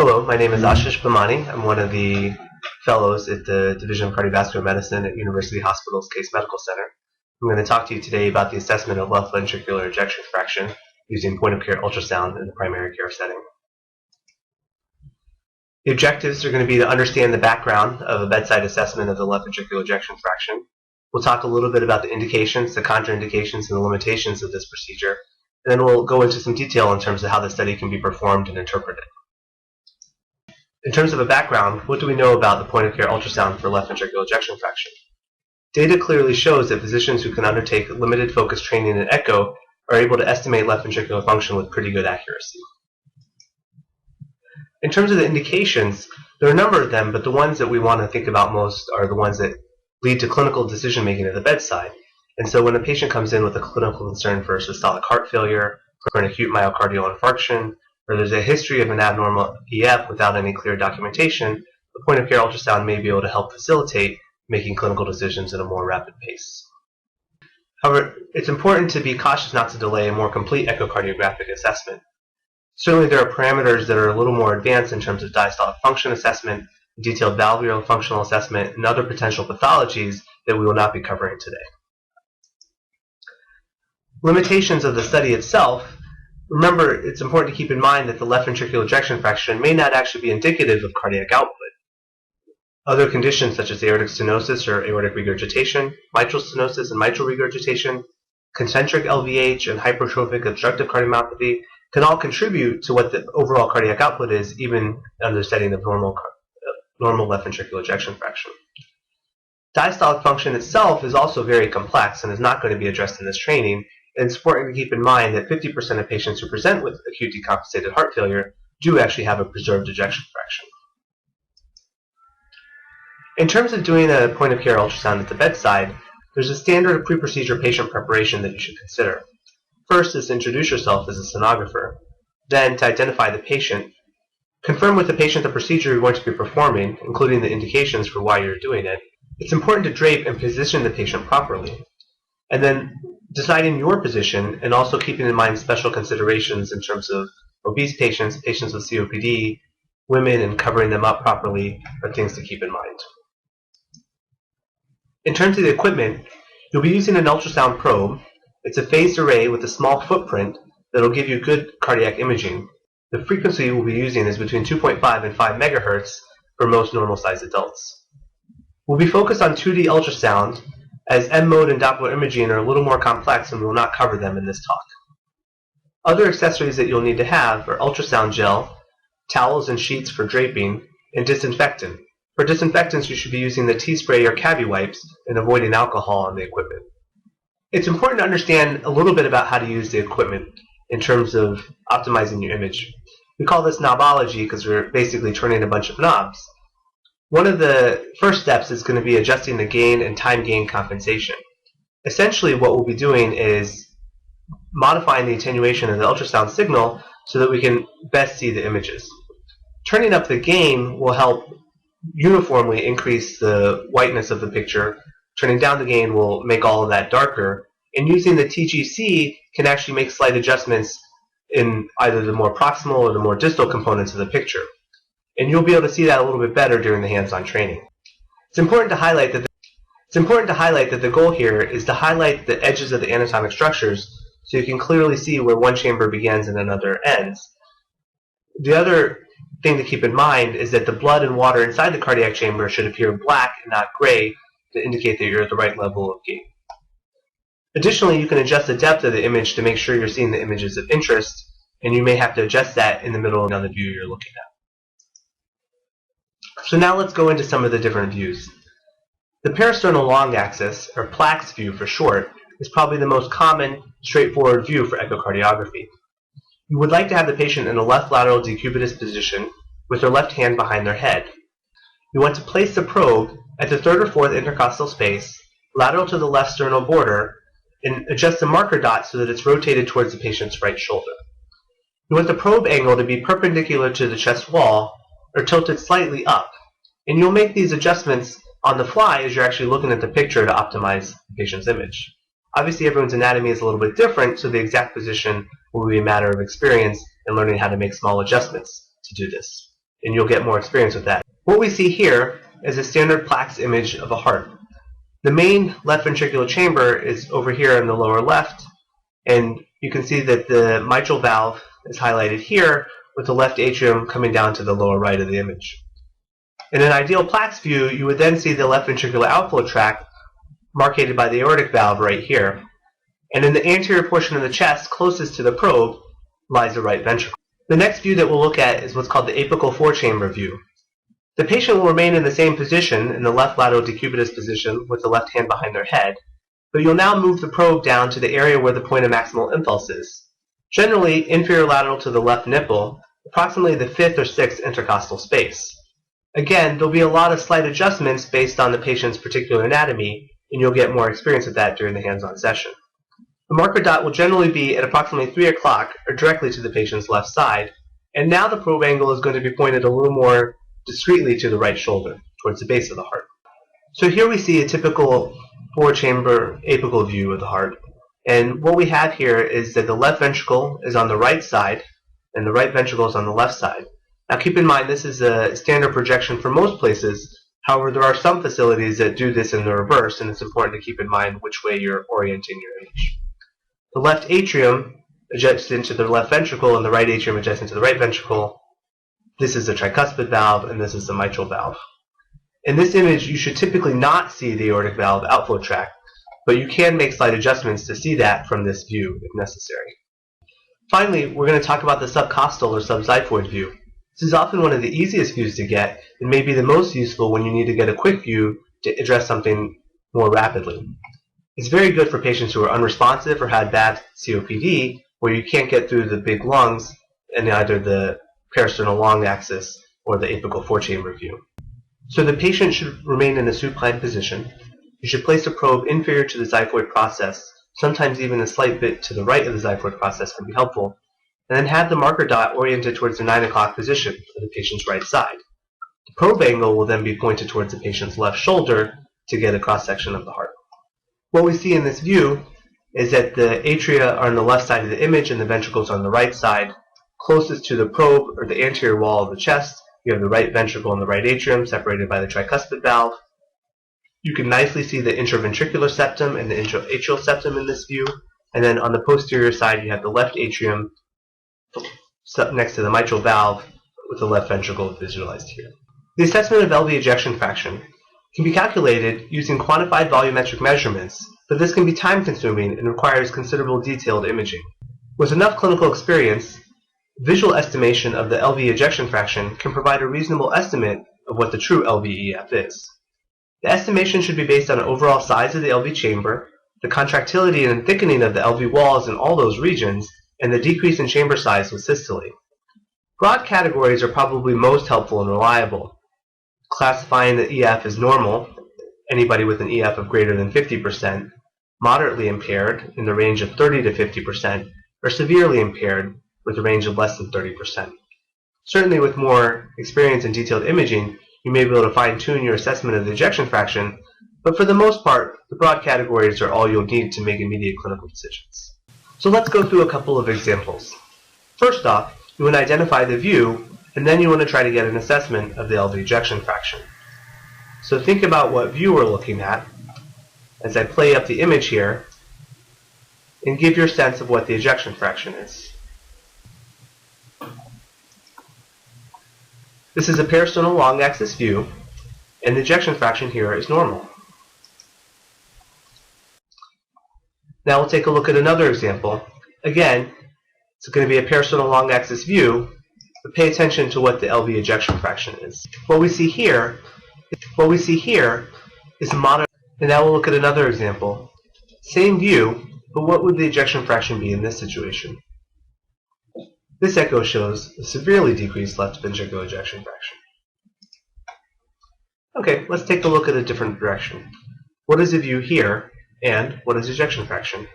Hello, my name is Ashish Pamani. I'm one of the fellows at the Division of Cardiovascular Medicine at University Hospital's Case Medical Center. I'm going to talk to you today about the assessment of left ventricular ejection fraction using point-of-care ultrasound in the primary care setting. The objectives are going to be to understand the background of a bedside assessment of the left ventricular ejection fraction. We'll talk a little bit about the indications, the contraindications, and the limitations of this procedure, and then we'll go into some detail in terms of how the study can be performed and interpreted. In terms of a background, what do we know about the point-of-care ultrasound for left ventricular ejection fraction? Data clearly shows that physicians who can undertake limited focus training in echo are able to estimate left ventricular function with pretty good accuracy. In terms of the indications, there are a number of them, but the ones that we want to think about most are the ones that lead to clinical decision-making at the bedside. And so when a patient comes in with a clinical concern for systolic heart failure, for an acute myocardial infarction, or there's a history of an abnormal EF without any clear documentation, the point-of-care ultrasound may be able to help facilitate making clinical decisions at a more rapid pace. However, it's important to be cautious not to delay a more complete echocardiographic assessment. Certainly there are parameters that are a little more advanced in terms of diastolic function assessment, detailed valvular functional assessment, and other potential pathologies that we will not be covering today. Limitations of the study itself. Remember, it's important to keep in mind that the left ventricular ejection fraction may not actually be indicative of cardiac output. Other conditions such as aortic stenosis or aortic regurgitation, mitral stenosis and mitral regurgitation, concentric LVH, and hypertrophic obstructive cardiomyopathy can all contribute to what the overall cardiac output is, even under the setting of normal left ventricular ejection fraction. Diastolic function itself is also very complex and is not going to be addressed in this training. And it's important to keep in mind that 50% of patients who present with acute decompensated heart failure do actually have a preserved ejection fraction. In terms of doing a point-of-care ultrasound at the bedside, there's a standard pre-procedure patient preparation that you should consider. First is to introduce yourself as a sonographer, then to identify the patient, confirm with the patient the procedure you're going to be performing, including the indications for why you're doing it. It's important to drape and position the patient properly, and then deciding your position and also keeping in mind special considerations in terms of obese patients, patients with COPD, women, and covering them up properly are things to keep in mind. In terms of the equipment, you'll be using an ultrasound probe. It's a phased array with a small footprint that will give you good cardiac imaging. The frequency we'll be using is between 2.5 and 5 megahertz for most normal-sized adults. We'll be focused on 2D ultrasound, as M-mode and Doppler imaging are a little more complex and we will not cover them in this talk. Other accessories that you'll need to have are ultrasound gel, towels and sheets for draping, and disinfectant. For disinfectants, you should be using the T-spray or cavi wipes and avoiding alcohol on the equipment. It's important to understand a little bit about how to use the equipment in terms of optimizing your image. We call this knobology because we're basically turning a bunch of knobs. One of the first steps is going to be adjusting the gain and time gain compensation. Essentially what we'll be doing is modifying the attenuation of the ultrasound signal so that we can best see the images. Turning up the gain will help uniformly increase the whiteness of the picture. Turning down the gain will make all of that darker. And using the TGC can actually make slight adjustments in either the more proximal or the more distal components of the picture. And you'll be able to see that a little bit better during the hands-on training. It's important to highlight that the goal here is to highlight the edges of the anatomic structures so you can clearly see where one chamber begins and another ends. The other thing to keep in mind is that the blood and water inside the cardiac chamber should appear black and not gray to indicate that you're at the right level of gain. Additionally, you can adjust the depth of the image to make sure you're seeing the images of interest, and you may have to adjust that in the middle of the view you're looking at. So now let's go into some of the different views. The parasternal long axis, or Plax View for short, is probably the most common, straightforward view for echocardiography. You would like to have the patient in a left lateral decubitus position with their left hand behind their head. You want to place the probe at the third or fourth intercostal space, lateral to the left sternal border, and adjust the marker dot so that it's rotated towards the patient's right shoulder. You want the probe angle to be perpendicular to the chest wall or tilted slightly up. And you'll make these adjustments on the fly as you're actually looking at the picture to optimize the patient's image. Obviously, everyone's anatomy is a little bit different, so the exact position will be a matter of experience and learning how to make small adjustments to do this. and you'll get more experience with that. What we see here is a standard Plax image of a heart. The main left ventricular chamber is over here in the lower left, and you can see that the mitral valve is highlighted here with the left atrium coming down to the lower right of the image. In an ideal Plax view, you would then see the left ventricular outflow tract marked by the aortic valve right here. And in the anterior portion of the chest, closest to the probe, lies the right ventricle. The next view that we'll look at is what's called the apical four-chamber view. The patient will remain in the same position, in the left lateral decubitus position, with the left hand behind their head, but you'll now move the probe down to the area where the point of maximal impulse is. Generally, inferior lateral to the left nipple, approximately the 5th or 6th intercostal space. Again, there'll be a lot of slight adjustments based on the patient's particular anatomy, and you'll get more experience with that during the hands-on session. The marker dot will generally be at approximately 3 o'clock, or directly to the patient's left side, and now the probe angle is going to be pointed a little more discreetly to the right shoulder, towards the base of the heart. So here we see a typical four-chamber apical view of the heart, and what we have here is that the left ventricle is on the right side, and the right ventricle is on the left side. Now keep in mind this is a standard projection for most places. However, there are some facilities that do this in the reverse, and it's important to keep in mind which way you're orienting your image. The left atrium adjusts into the left ventricle, and the right atrium adjusts into the right ventricle. This is the tricuspid valve, and this is the mitral valve. In this image, you should typically not see the aortic valve outflow tract, but you can make slight adjustments to see that from this view if necessary. Finally, we're going to talk about the subcostal or subxiphoid view. This is often one of the easiest views to get, and may be the most useful when you need to get a quick view to address something more rapidly. It's very good for patients who are unresponsive or had bad COPD, where you can't get through the big lungs in either the parasternal long axis or the apical four-chamber view. So the patient should remain in a supine position. You should place a probe inferior to the xiphoid process, sometimes even a slight bit to the right of the xiphoid process can be helpful, and then have the marker dot oriented towards the 9 o'clock position for the patient's right side. The probe angle will then be pointed towards the patient's left shoulder to get a cross-section of the heart. What we see in this view is that the atria are on the left side of the image and the ventricles are on the right side. Closest to the probe, or the anterior wall of the chest, you have the right ventricle and the right atrium separated by the tricuspid valve. You can nicely see the intraventricular septum and the intraatrial septum in this view, and then on the posterior side you have the left atrium next to the mitral valve with the left ventricle visualized here. The assessment of LV ejection fraction can be calculated using quantified volumetric measurements, but this can be time-consuming and requires considerable detailed imaging. With enough clinical experience, visual estimation of the LV ejection fraction can provide a reasonable estimate of what the true LVEF is. The estimation should be based on the overall size of the LV chamber, the contractility and thickening of the LV walls in all those regions, and the decrease in chamber size with systole. Broad categories are probably most helpful and reliable. Classifying the EF as normal, anybody with an EF of greater than 50%, moderately impaired in the range of 30 to 50%, or severely impaired with a range of less than 30%. Certainly with more experience in detailed imaging, you may be able to fine-tune your assessment of the ejection fraction, but for the most part, the broad categories are all you'll need to make immediate clinical decisions. So let's go through a couple of examples. First off, you want to identify the view, and then you want to try to get an assessment of the LV ejection fraction. So think about what view we're looking at as I play up the image here, and give your sense of what the ejection fraction is. This is a parasternal long axis view, and the ejection fraction here is normal. Now we'll take a look at another example. Again, it's going to be a parasternal long axis view, but pay attention to what the LV ejection fraction is. What we see here is a moderate. And now we'll look at another example. Same view, but what would the ejection fraction be in this situation? This echo shows a severely decreased left ventricular ejection fraction. Okay, let's take a look at a different direction. What is the view here, and what is ejection fraction?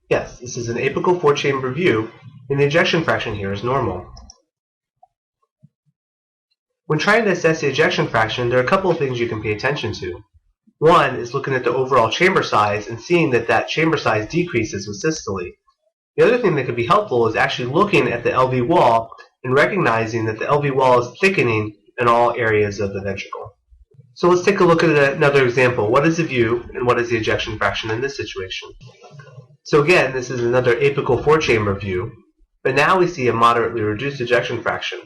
Yes, this is an apical four-chamber view, and the ejection fraction here is normal. When trying to assess the ejection fraction, there are a couple of things you can pay attention to. One is looking at the overall chamber size and seeing that that chamber size decreases with systole. The other thing that could be helpful is actually looking at the LV wall and recognizing that the LV wall is thickening in all areas of the ventricle. So let's take a look at another example. What is the view and what is the ejection fraction in this situation? So again, this is another apical 4-chamber view, but now we see a moderately reduced ejection fraction.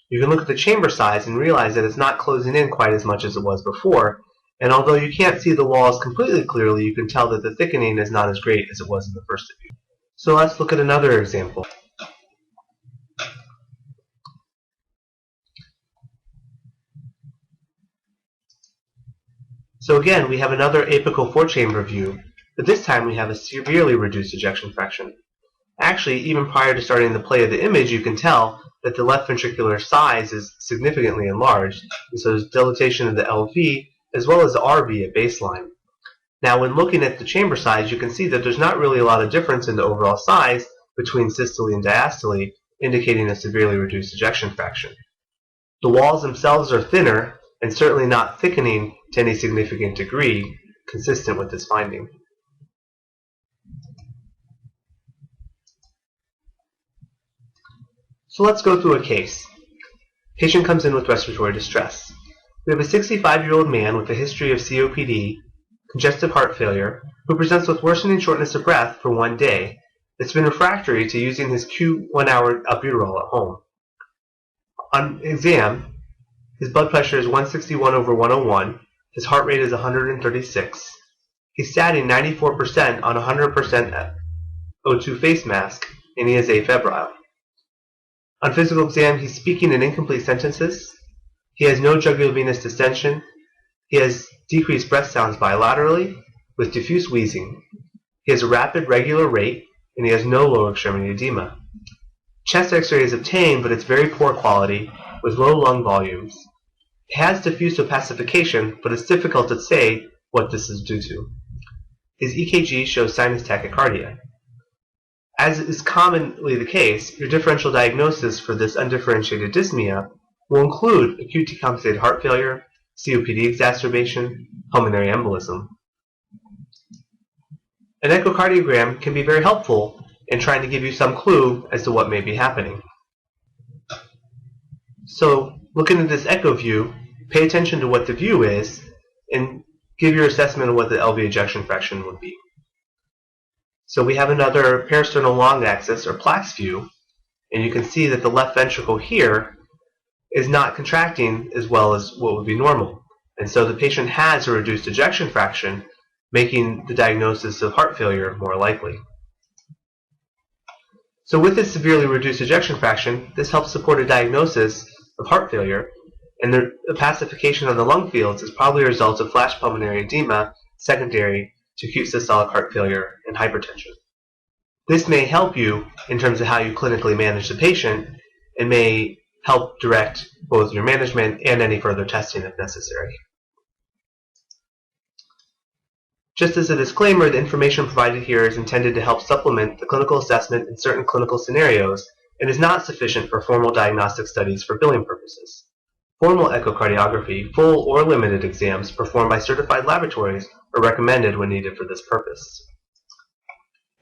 You can look at the chamber size and realize that it's not closing in quite as much as it was before, and although you can't see the walls completely clearly, you can tell that the thickening is not as great as it was in the first view. So let's look at another example. So again, we have another apical 4-chamber view, but this time we have a severely reduced ejection fraction. Actually, even prior to starting the play of the image, you can tell that the left ventricular size is significantly enlarged, and so there's dilatation of the LV as well as the RV at baseline. Now, when looking at the chamber size, you can see that there's not really a lot of difference in the overall size between systole and diastole, indicating a severely reduced ejection fraction. The walls themselves are thinner and certainly not thickening to any significant degree, consistent with this finding. So let's go through a case. Patient comes in with respiratory distress. We have a 65-year-old man with a history of COPD, congestive heart failure, who presents with worsening shortness of breath for 1 day. It's been refractory to using his Q1-hour albuterol at home. On exam, his blood pressure is 161/101, his heart rate is 136, he's statting 94% on 100% O2 face mask, and he is afebrile. On physical exam, he's speaking in incomplete sentences, he has no jugular venous distension, he has decreased breath sounds bilaterally with diffuse wheezing, he has a rapid regular rate, and he has no lower extremity edema. Chest x-ray is obtained, but it's very poor quality with low lung volumes. It has diffuse opacification, but it's difficult to say what this is due to. His EKG shows sinus tachycardia. As is commonly the case, your differential diagnosis for this undifferentiated dyspnea will include acute decompensated heart failure, COPD exacerbation, pulmonary embolism. An echocardiogram can be very helpful in trying to give you some clue as to what may be happening. So, looking at this echo view, pay attention to what the view is and give your assessment of what the LV ejection fraction would be. So we have another parasternal long axis, or Plax view, and you can see that the left ventricle here is not contracting as well as what would be normal. And so the patient has a reduced ejection fraction, making the diagnosis of heart failure more likely. So with this severely reduced ejection fraction, this helps support a diagnosis of heart failure, and the opacification of the lung fields is probably a result of flash pulmonary edema secondary to acute systolic heart failure and hypertension. This may help you in terms of how you clinically manage the patient and may help direct both your management and any further testing if necessary. Just as a disclaimer, the information provided here is intended to help supplement the clinical assessment in certain clinical scenarios and is not sufficient for formal diagnostic studies for billing purposes. Formal echocardiography, full or limited exams performed by certified laboratories are recommended when needed for this purpose.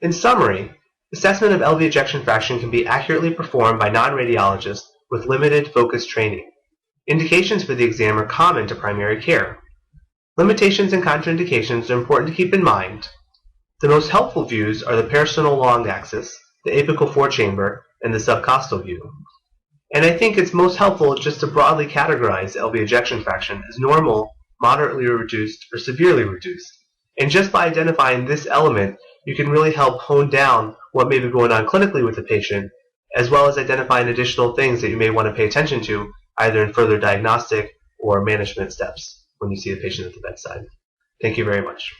In summary, assessment of LV ejection fraction can be accurately performed by non-radiologists with limited focused training. Indications for the exam are common to primary care. Limitations and contraindications are important to keep in mind. The most helpful views are the parasternal long axis, the apical 4-chamber, and the subcostal view. And I think it's most helpful just to broadly categorize LV ejection fraction as normal, moderately reduced, or severely reduced. And just by identifying this element, you can really help hone down what may be going on clinically with the patient, as well as identifying additional things that you may want to pay attention to, either in further diagnostic or management steps when you see the patient at the bedside. Thank you very much.